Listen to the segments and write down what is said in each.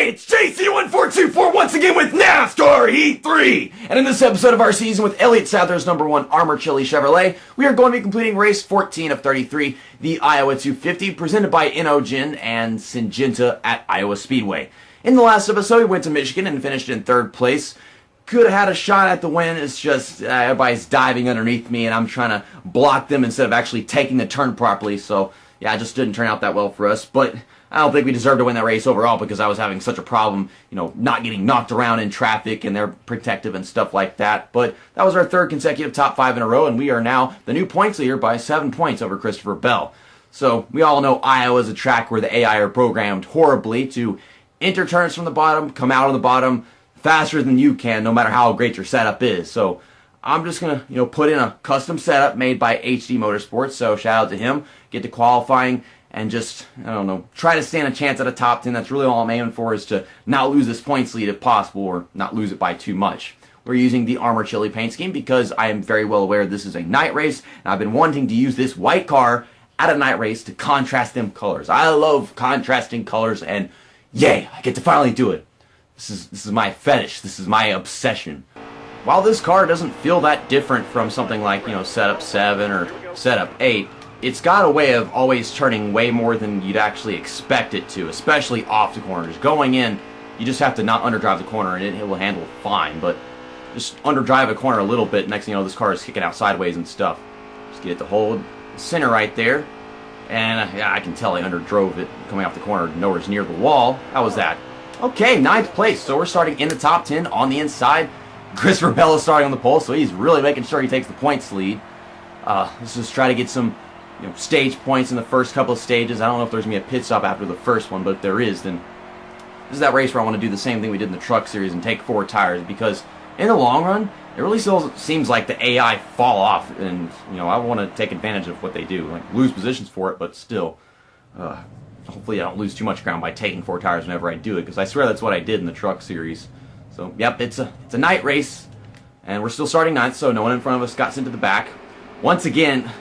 Hey, it's JC14241 once again with NASCAR Heat 3! And in this episode of our season with Elliott Sadler's #1 Armor Chili Chevrolet, we are going to be completing race 14 of 33, the Iowa 250, presented by Inogen and Syngenta at Iowa Speedway. In the last episode, we went to Michigan and finished in 3rd place. Could have had a shot at the win. It's just everybody's diving underneath me and I'm trying to block them instead of actually taking the turn properly. So yeah, it just didn't turn out that well for us. But I don't think we deserved to win that race overall because I was having such a problem, not getting knocked around in traffic and they're protective and stuff like that. But that was our 3rd consecutive top 5 in a row, and we are now the new points leader by 7 points over Christopher Bell. So we all know Iowa is a track where the AI are programmed horribly to enter turns from the bottom, come out on the bottom faster than you can, no matter how great your setup is. So I'm just going to, put in a custom setup made by HD Motorsports. So shout out to him, get to qualifying, and just, try to stand a chance at a top 10. That's really all I'm aiming for, is to not lose this points lead if possible, or not lose it by too much. We're using the Armor Chili paint scheme because I am very well aware this is a night race, and I've been wanting to use this white car at a night race to contrast them colors. I love contrasting colors, and yay, I get to finally do it. This is my fetish. This is my obsession. While this car doesn't feel that different from something like, Setup 7 or Setup 8, it's got a way of always turning way more than you'd actually expect it to, especially off the corners. Going in, you just have to not underdrive the corner and it will handle fine, but just underdrive a corner a little bit, next thing you know, this car is kicking out sideways and stuff. Just get it to hold center right there, and yeah, I can tell I underdrove it coming off the corner, nowhere's near the wall. How was that? Okay, 9th place, so we're starting in the top 10 on the inside. Christopher Bell is starting on the pole, so he's really making sure he takes the points lead. Let's just try to get some stage points in the first couple of stages. I don't know if there's going to be a pit stop after the first one, but if there is, then this is that race where I want to do the same thing we did in the truck series and take 4 tires, because in the long run, it really still seems like the AI fall off, and I want to take advantage of what they do, like lose positions for it, but still, hopefully I don't lose too much ground by taking 4 tires whenever I do it, because I swear that's what I did in the truck series. So yep, it's a night race, and we're still starting 9th, so no one in front of us got sent to the back. Once again,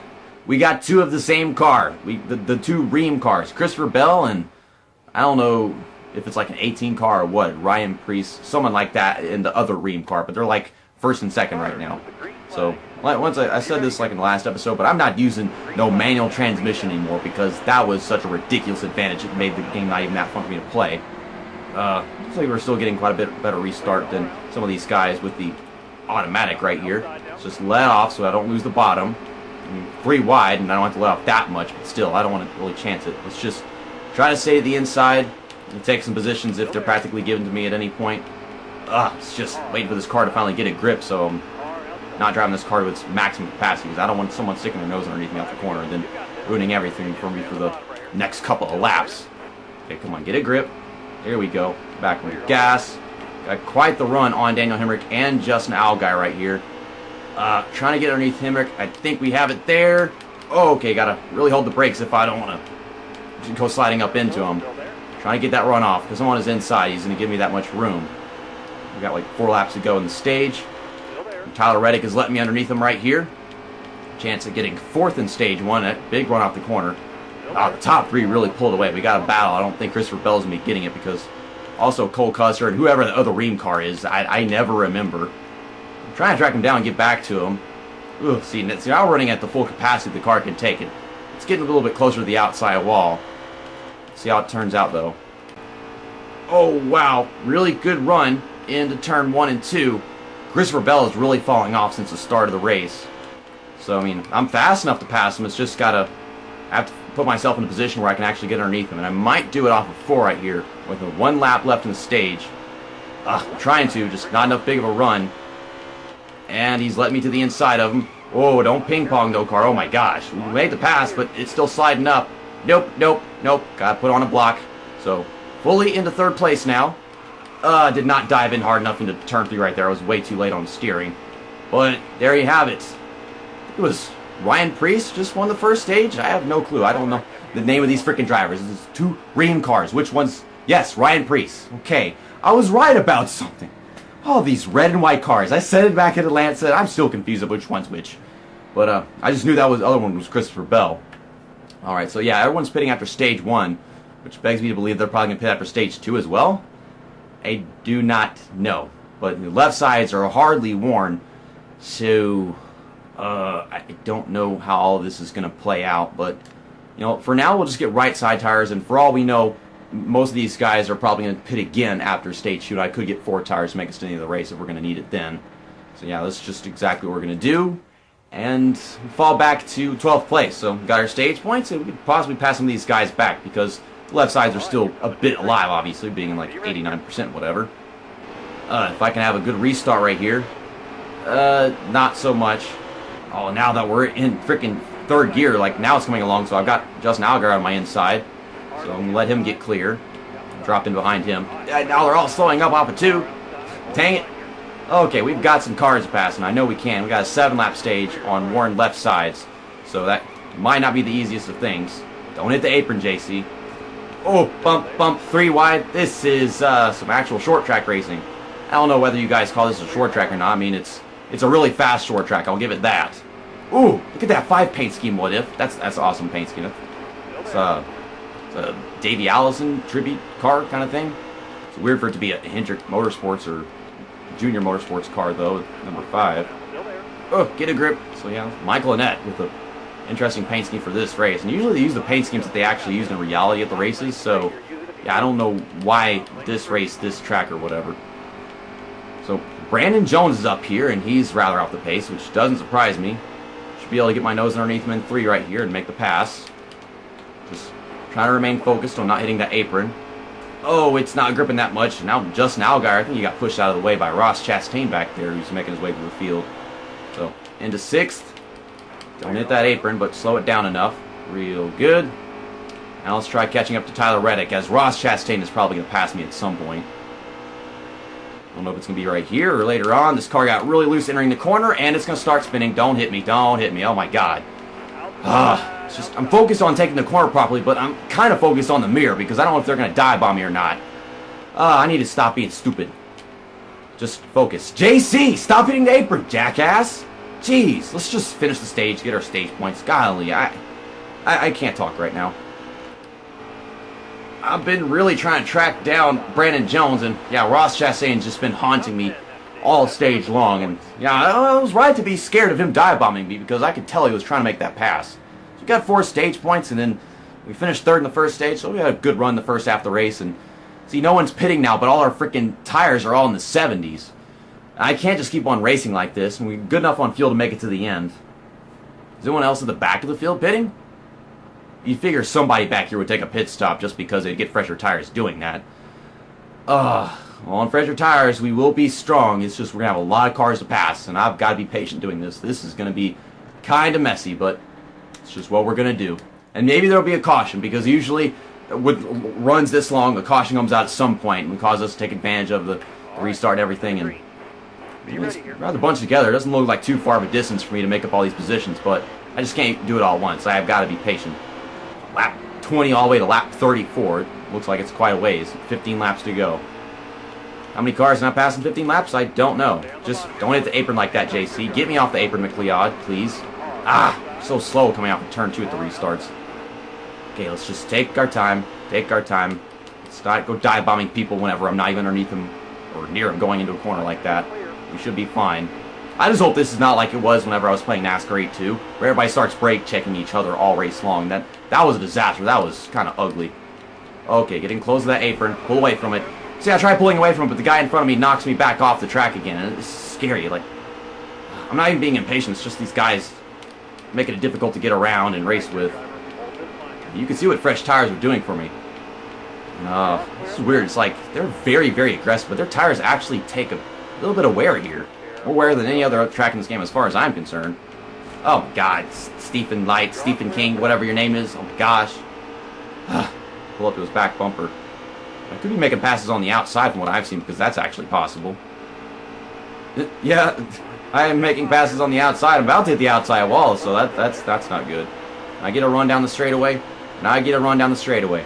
we got 2 of the same car. The 2 Ream cars. Christopher Bell and I don't know if it's like an 18 car or what. Ryan Priest, someone like that in the other Ream car. But they're like 1st and 2nd right now. So once I said this like in the last episode, but I'm not using no manual transmission anymore because that was such a ridiculous advantage. It made the game not even that fun for me to play. Looks like we're still getting quite a bit better restart than some of these guys with the automatic right here. Let's just let off so I don't lose the bottom. 3 wide, and I don't have to let off that much, but still, I don't want to really chance it. Let's just try to stay to the inside and take some positions if they're practically given to me at any point. It's just waiting for this car to finally get a grip, so I'm not driving this car to its maximum capacity, because I don't want someone sticking their nose underneath me off the corner and then ruining everything for me for the next couple of laps. Okay, come on, get a grip. There we go. Back on the gas. Got quite the run on Daniel Hemrick and Justin Allgaier right here. Trying to get underneath Hemrick. I think we have it there. Oh, okay, gotta really hold the brakes if I don't want to go sliding up into him. Trying to get that run off because I'm on his inside. He's going to give me that much room. We got like 4 laps to go in the stage. Tyler Reddick is letting me underneath him right here. Chance of getting 4th in stage 1. That big run off the corner. The top 3 really pulled away. We got a battle. I don't think Christopher Bell's going to be getting it because also Cole Custer and whoever the other Ream car is, I never remember. I'm trying to track him down and get back to him. Ugh, see, now we're running at the full capacity the car can take it. It's getting a little bit closer to the outside wall. See how it turns out, though. Oh, wow. Really good run into turn 1 and 2. Christopher Bell is really falling off since the start of the race. So, I mean, I'm fast enough to pass him. It's just I have to put myself in a position where I can actually get underneath him. And I might do it off of 4 right here with 1 lap left in the stage. I'm trying to, just not enough big of a run. And he's letting me to the inside of him. Oh, don't ping pong though, car. Oh my gosh. We made the pass, but it's still sliding up. Nope. Gotta put on a block. So, fully into 3rd place now. Did not dive in hard enough into turn 3 right there. I was way too late on the steering. But there you have it. It was Ryan Priest just won the 1st stage. I have no clue. I don't know the name of these freaking drivers. This is 2 Ream cars. Which one's... Yes, Ryan Priest. Okay. I was right about something. All these red and white cars. I said it back at Atlanta. I'm still confused about which one's which. But I just knew that was the other one was Christopher Bell. Alright, so yeah, everyone's pitting after stage 1, which begs me to believe they're probably going to pit after stage 2 as well. I do not know. But the left sides are hardly worn, so I don't know how all this is going to play out. But, you know, for now we'll just get right side tires, and for all we know, most of these guys are probably going to pit again after stage shoot. I could get 4 tires to make us to the end of the race if we're going to need it then. So yeah, that's just exactly what we're going to do. And fall back to 12th place. So we got our stage points, and we could possibly pass some of these guys back because the left sides are still a bit alive, obviously, being in like 89% whatever. If I can have a good restart right here. Not so much. Oh, now that we're in freaking 3rd gear, like now it's coming along, so I've got Justin Allgaier on my inside. So I'm going to let him get clear. Drop in behind him. Now they're all slowing up off of 2. Dang it. Okay, we've got some cars passing. I know we can. We got a 7-lap stage on worn left sides. So that might not be the easiest of things. Don't hit the apron, JC. Oh, bump, 3 wide. This is some actual short track racing. I don't know whether you guys call this a short track or not. I mean, it's a really fast short track. I'll give it that. Ooh, look at that 5 paint scheme. What if? That's an awesome paint scheme. It's a Davey Allison tribute car kind of thing. It's weird for it to be a Hendrick Motorsports or Junior Motorsports car though. Number 5. Oh, get a grip. So yeah, Michael Annette with a interesting paint scheme for this race. And usually they use the paint schemes that they actually use in reality at the races. So yeah, I don't know why this race, this track or whatever. So Brandon Jones is up here, and he's rather off the pace, which doesn't surprise me. Should be able to get my nose underneath him in 3 right here and make the pass. Just trying to remain focused on not hitting that apron. Oh, it's not gripping that much. Now Justin Allgaier, I think he got pushed out of the way by Ross Chastain back there, who's making his way through the field. So into 6th. Don't hit that apron, but slow it down enough. Real good. Now let's try catching up to Tyler Reddick, as Ross Chastain is probably going to pass me at some point. I don't know if it's going to be right here or later on. This car got really loose entering the corner, and it's going to start spinning. Don't hit me. Don't hit me. Oh, my God. It's just, I'm focused on taking the corner properly, but I'm kind of focused on the mirror because I don't know if they're going to dive bomb me or not. I need to stop being stupid. Just focus. JC, stop hitting the apron, jackass. Jeez, let's just finish the stage, get our stage points. Golly, I can't talk right now. I've been really trying to track down Brandon Jones, and yeah, Ross Chastain's just been haunting me all stage long, and yeah, I was right to be scared of him dive bombing me because I could tell he was trying to make that pass. So we got 4 stage points, and then we finished 3rd in the first stage, so we had a good run the first half of the race, and see, no one's pitting now, but all our freaking tires are all in the 70s. I can't just keep on racing like this, and we're good enough on fuel to make it to the end. Is anyone else at the back of the field pitting? You'd figure somebody back here would take a pit stop just because they'd get fresher tires doing that. Well, on fresher tires, we will be strong. It's just we're going to have a lot of cars to pass, and I've got to be patient doing this. This is going to be kind of messy, but it's just what we're going to do. And maybe there'll be a caution, because usually with runs this long, a caution comes out at some point and causes us to take advantage of the restart and everything. And it's rather bunched together. It doesn't look like too far of a distance for me to make up all these positions, but I just can't do it all at once. I have got to be patient. Lap 20 all the way to lap 34. It looks like it's quite a ways. 15 laps to go. How many cars not passing 15 laps? I don't know. Just don't hit the apron like that, JC. Get me off the apron, McLeod, please. So slow coming off of turn 2 at the restarts. Okay, let's just take our time. Take our time. Let's not go dive bombing people whenever I'm not even underneath them or near them going into a corner like that. We should be fine. I just hope this is not like it was whenever I was playing NASCAR 8-2, where everybody starts brake checking each other all race long. That was a disaster. That was kind of ugly. Okay, getting close to that apron. Pull away from it. See, I tried pulling away from it, but the guy in front of me knocks me back off the track again, and it's scary. Like, I'm not even being impatient. It's just these guys making it difficult to get around and race with. You can see what fresh tires are doing for me. This is weird. It's like they're very, very aggressive, but their tires actually take a little bit of wear here. More wear than any other track in this game as far as I'm concerned. Oh, God. Stephen Light, Stephen King, whatever your name is. Oh, gosh. Pull up to his back bumper. I could be making passes on the outside from what I've seen, because that's actually possible. Yeah, I am making passes on the outside. I'm about to hit the outside wall, so that's not good. I get a run down the straightaway, and I get a run down the straightaway.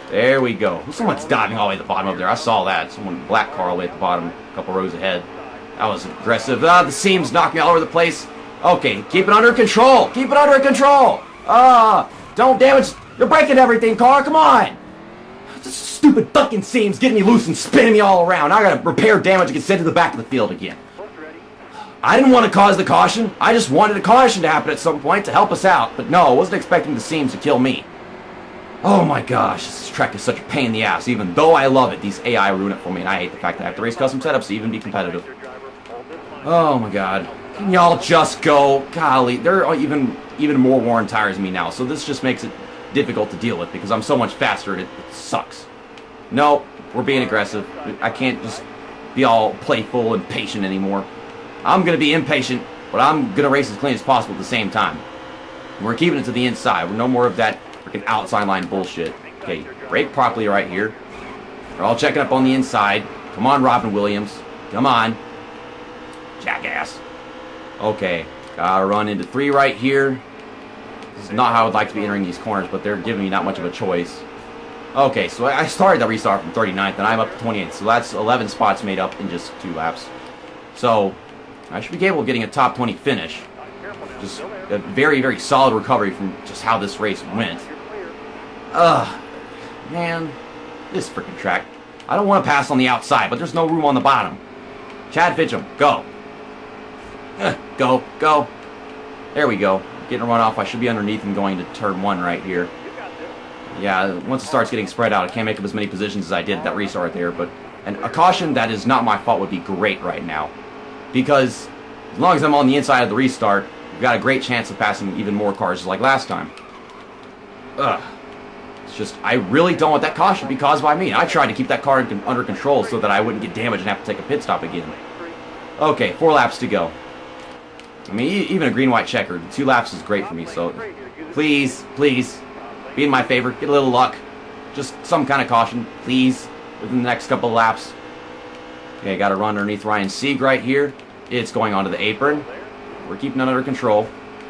There we go. Someone's diving all the way at the bottom up there. I saw that. Someone black car all the way at the bottom, a couple rows ahead. That was aggressive. The seams knocked me all over the place. Okay, keep it under control. Keep it under control. Don't damage. You're breaking everything, car. Come on. This stupid fucking seam's getting me loose and spinning me all around. I gotta repair damage and get sent to the back of the field again. I didn't want to cause the caution. I just wanted a caution to happen at some point to help us out. But no, I wasn't expecting the seams to kill me. Oh my gosh, this track is such a pain in the ass. Even though I love it, these AI ruin it for me. And I hate the fact that I have to race custom setups to even be competitive. Oh my god. Can y'all just go? Golly, they're even more worn tires than me now. So this just makes it difficult to deal with because I'm so much faster. It sucks. No, we're being aggressive. I can't just be all playful and patient anymore. I'm going to be impatient, but I'm going to race as clean as possible at the same time. We're keeping it to the inside. We're no more of that freaking outside line bullshit. Okay, brake properly right here. We're all checking up on the inside. Come on, Robin Williams. Come on. Jackass. Okay, gotta run into 3 right here. This is not how I would like to be entering these corners, but they're giving me not much of a choice. Okay, so I started the restart from 39th, and I'm up to 28th. So that's 11 spots made up in just 2 laps. So I should be capable of getting a top 20 finish. Just a very, very solid recovery from just how this race went. Man, this freaking track. I don't want to pass on the outside, but there's no room on the bottom. Chad Fitchum, go. Go, go. There we go. Getting a run off. I should be underneath and going to turn 1 right here. Yeah, once it starts getting spread out, I can't make up as many positions as I did at that restart there. But a caution that is not my fault would be great right now. Because as long as I'm on the inside of the restart, we've got a great chance of passing even more cars like last time. It's just, I really don't want that caution to be caused by me. I tried to keep that car under control so that I wouldn't get damaged and have to take a pit stop again. Okay, 4 laps to go. I mean, even a green-white checker, 2 laps is great for me, so please, please, be in my favor, get a little luck. Just some kind of caution, please, within the next couple of laps. Okay, got to run underneath Ryan Sieg right here. It's going onto the apron. We're keeping it under control.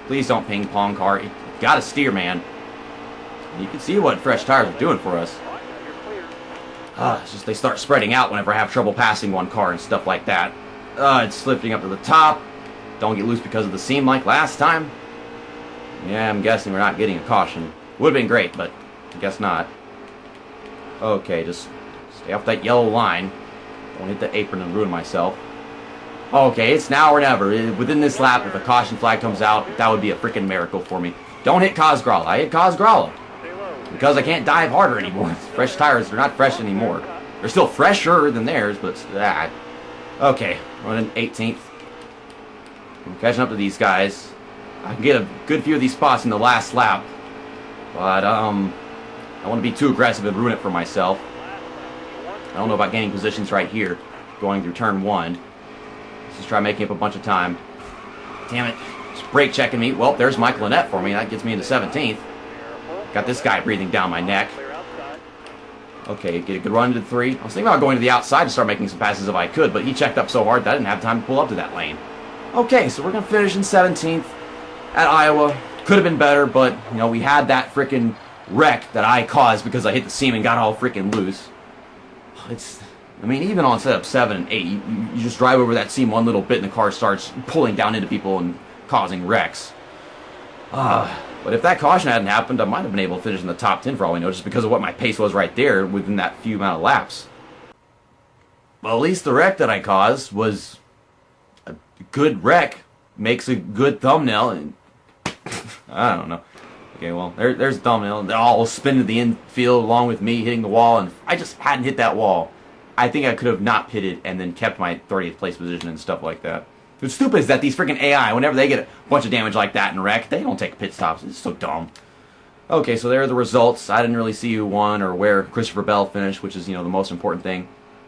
Please don't ping-pong car. You got to steer, man. You can see what fresh tires are doing for us. It's just they start spreading out whenever I have trouble passing one car and stuff like that. It's lifting up to the top. Don't get loose because of the seam like last time. Yeah, I'm guessing we're not getting a caution. Would have been great, but I guess not. Okay, just stay off that yellow line. Don't hit the apron and ruin myself. Okay, it's now or never. Within this lap, if a caution flag comes out, that would be a freaking miracle for me. Don't hit Cosgralla. I hit Cosgralla. Because I can't dive harder anymore. Fresh tires, they're not fresh anymore. They're still fresher than theirs, but that. Okay, running 18th. I'm catching up to these guys. I can get a good few of these spots in the last lap. But, I don't want to be too aggressive and ruin it for myself. I don't know about gaining positions right here. Going through turn 1. Let's just try making up a bunch of time. Damn it. It's brake checking me. Well, there's Mike Lynette for me. That gets me into 17th. Got this guy breathing down my neck. Okay, get a good run into 3. I was thinking about going to the outside to start making some passes if I could, but he checked up so hard that I didn't have time to pull up to that lane. Okay, so we're going to finish in 17th at Iowa. Could have been better, but, you know, we had that freaking wreck that I caused because I hit the seam and got all freaking loose. I mean, even on setup 7 and 8, you just drive over that seam one little bit and the car starts pulling down into people and causing wrecks. But if that caution hadn't happened, I might have been able to finish in the top 10 for all we know, just because of what my pace was right there within that few amount of laps. Well, at least the wreck that I caused was a good wreck. Makes a good thumbnail. And I don't know. Okay, well, there's the thumbnail. They all spin to the infield along with me hitting the wall, and I just hadn't hit that wall. I think I could have not pitted and then kept my 30th place position and stuff like that. What's stupid is that these freaking AI, whenever they get a bunch of damage like that and wreck, they don't take pit stops. It's so dumb. Okay, so there are the results. I didn't really see who won or where Christopher Bell finished, which is, you know, the most important thing.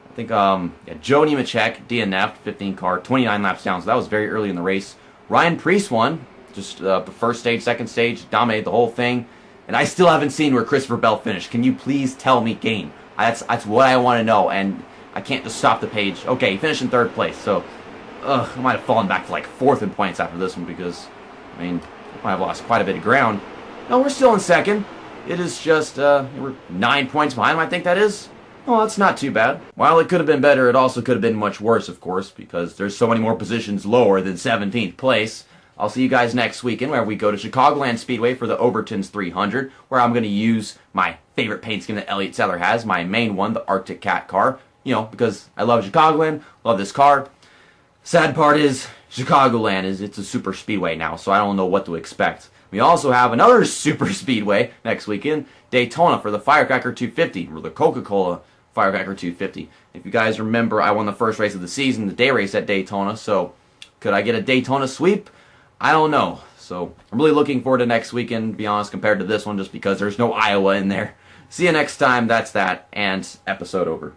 I think, Joe Nemechek, DNF, 15 car, 29 laps down, so that was very early in the race. Ryan Preece won, just the first stage, second stage, dominated the whole thing. And I still haven't seen where Christopher Bell finished. Can you please tell me, game? That's what I want to know, and I can't just stop the page. Okay, he finished in 3rd place, so I might have fallen back to like 4th in points after this one because, I mean, I might have lost quite a bit of ground. No, we're still in 2nd. It is just, we're 9 points behind him, I think that is. Well, that's not too bad. While it could have been better, it also could have been much worse, of course, because there's so many more positions lower than 17th place. I'll see you guys next weekend where we go to Chicagoland Speedway for the Overton's 300, where I'm going to use my favorite paint scheme that Elliott Sadler has, my main one, the Arctic Cat car, because I love Chicagoland, love this car. Sad part is, Chicagoland it's a super speedway now, so I don't know what to expect. We also have another super speedway next weekend, Daytona, for the Firecracker 250, or the Coca-Cola Firecracker 250. If you guys remember, I won the first race of the season, the day race at Daytona, so could I get a Daytona sweep? I don't know. So I'm really looking forward to next weekend, to be honest, compared to this one, just because there's no Iowa in there. See you next time. That's that, and episode over.